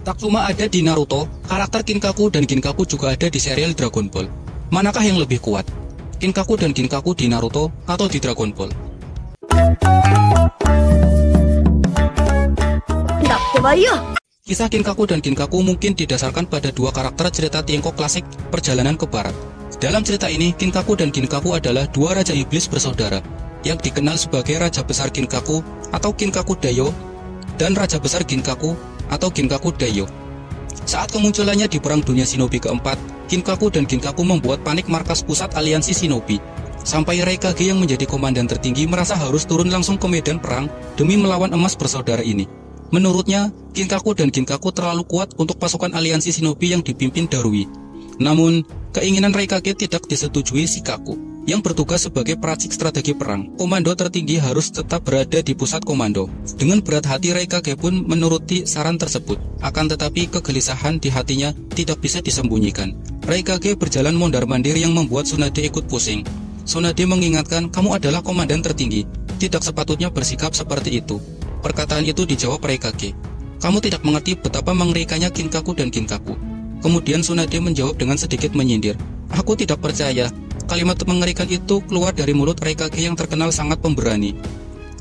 Tak cuma ada di Naruto, karakter Kinkaku dan Ginkaku juga ada di serial Dragon Ball. Manakah yang lebih kuat? Kinkaku dan Ginkaku di Naruto atau di Dragon Ball? Kisah Kinkaku dan Ginkaku mungkin didasarkan pada dua karakter cerita Tiongkok klasik perjalanan ke barat. Dalam cerita ini, Kinkaku dan Ginkaku adalah dua raja iblis bersaudara yang dikenal sebagai Raja Besar Ginkaku atau Kinkaku Dayo dan Raja Besar Ginkaku atau Ginkaku Dayo. Saat kemunculannya di Perang Dunia Shinobi keempat, Kinkaku dan Ginkaku membuat panik markas pusat aliansi Shinobi. Sampai Raikage yang menjadi komandan tertinggi merasa harus turun langsung ke medan perang demi melawan emas bersaudara ini. Menurutnya, Kinkaku dan Ginkaku terlalu kuat untuk pasukan aliansi Shinobi yang dipimpin Darui. Namun, keinginan Raikage tidak disetujui Shikaku, yang bertugas sebagai peracik strategi perang. Komando tertinggi harus tetap berada di pusat komando. Dengan berat hati Raikage pun menuruti saran tersebut. Akan tetapi kegelisahan di hatinya tidak bisa disembunyikan. Raikage berjalan mondar-mandir yang membuat Tsunade ikut pusing. Tsunade mengingatkan, kamu adalah komandan tertinggi, tidak sepatutnya bersikap seperti itu. Perkataan itu dijawab Raikage, kamu tidak mengerti betapa mengerikannya Kinkaku dan Ginkaku. Kemudian Tsunade menjawab dengan sedikit menyindir, aku tidak percaya. Kalimat mengerikan itu keluar dari mulut Raikage yang terkenal sangat pemberani.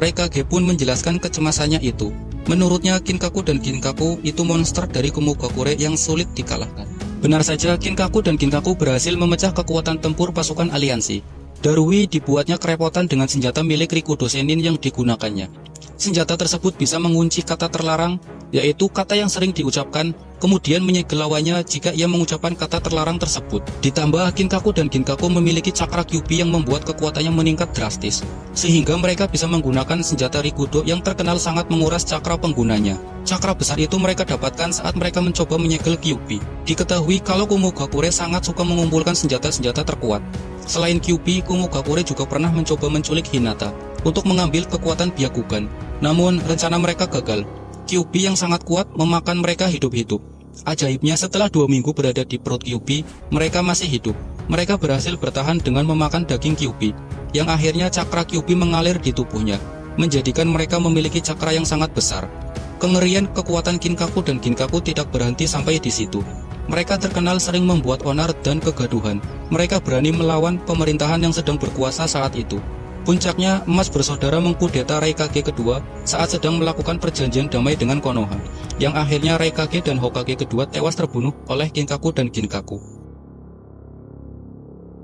Raikage pun menjelaskan kecemasannya itu. Menurutnya Kinkaku dan Ginkaku itu monster dari Kumogakure yang sulit dikalahkan. Benar saja, Kinkaku dan Ginkaku berhasil memecah kekuatan tempur pasukan aliansi. Darui dibuatnya kerepotan dengan senjata milik Rikudo Sennin yang digunakannya. Senjata tersebut bisa mengunci kata terlarang, yaitu kata yang sering diucapkan, kemudian menyegel lawannya jika ia mengucapkan kata terlarang tersebut. Ditambah, Kinkaku dan Ginkaku memiliki cakra Kyuubi yang membuat kekuatannya meningkat drastis, sehingga mereka bisa menggunakan senjata Rikudo yang terkenal sangat menguras cakra penggunanya. Cakra besar itu mereka dapatkan saat mereka mencoba menyegel Kyuubi. Diketahui kalau Kumogakure sangat suka mengumpulkan senjata-senjata terkuat. Selain Kyuubi, Kumogakure juga pernah mencoba menculik Hinata untuk mengambil kekuatan Byakugan. Namun, rencana mereka gagal. Kyuubi yang sangat kuat memakan mereka hidup-hidup. Ajaibnya, setelah 2 minggu berada di perut Kyuubi, mereka masih hidup. Mereka berhasil bertahan dengan memakan daging Kyuubi, yang akhirnya cakra Kyuubi mengalir di tubuhnya, menjadikan mereka memiliki cakra yang sangat besar. Kengerian kekuatan Kinkaku dan Ginkaku tidak berhenti sampai di situ. Mereka terkenal sering membuat onar dan kegaduhan. Mereka berani melawan pemerintahan yang sedang berkuasa saat itu. Puncaknya, emas bersaudara mengkudeta Raikage kedua saat sedang melakukan perjanjian damai dengan Konoha, yang akhirnya Raikage dan Hokage kedua tewas terbunuh oleh Kinkaku dan Ginkaku.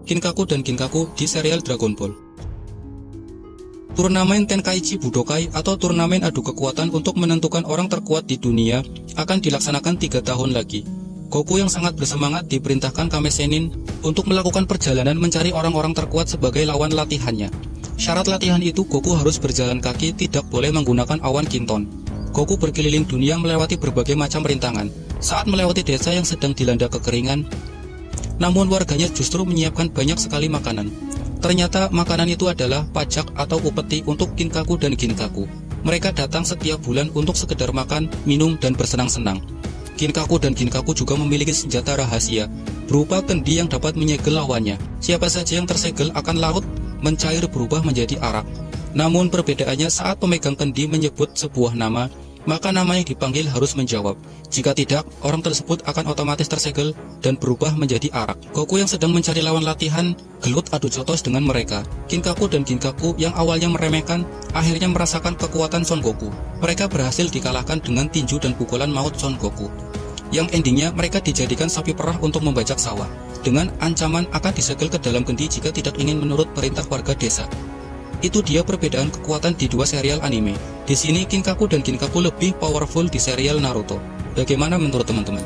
Kinkaku dan Ginkaku di serial Dragon Ball. Turnamen Tenkaichi Budokai atau turnamen adu kekuatan untuk menentukan orang terkuat di dunia akan dilaksanakan 3 tahun lagi. Goku yang sangat bersemangat diperintahkan Kame Sennin untuk melakukan perjalanan mencari orang-orang terkuat sebagai lawan latihannya. Syarat latihan itu Goku harus berjalan kaki, tidak boleh menggunakan awan kinton. Goku berkeliling dunia melewati berbagai macam rintangan. Saat melewati desa yang sedang dilanda kekeringan, namun warganya justru menyiapkan banyak sekali makanan. Ternyata makanan itu adalah pajak atau upeti untuk Kinkaku dan Ginkaku. Mereka datang setiap bulan untuk sekedar makan, minum, dan bersenang-senang. Kinkaku dan Ginkaku juga memiliki senjata rahasia berupa kendi yang dapat menyegel lawannya. Siapa saja yang tersegel akan larut mencair berubah menjadi arak. Namun perbedaannya saat pemegang kendi menyebut sebuah nama, maka nama yang dipanggil harus menjawab. Jika tidak, orang tersebut akan otomatis tersegel dan berubah menjadi arak. Goku yang sedang mencari lawan latihan gelut adu jotos dengan mereka. Kinkaku dan Ginkaku yang awalnya meremehkan akhirnya merasakan kekuatan Son Goku. Mereka berhasil dikalahkan dengan tinju dan pukulan maut Son Goku, yang endingnya mereka dijadikan sapi perah untuk membajak sawah, dengan ancaman akan disegel ke dalam kendi jika tidak ingin menurut perintah warga desa. Itu dia perbedaan kekuatan di dua serial anime. Di sini Kinkaku dan Ginkaku lebih powerful di serial Naruto. Bagaimana menurut teman-teman?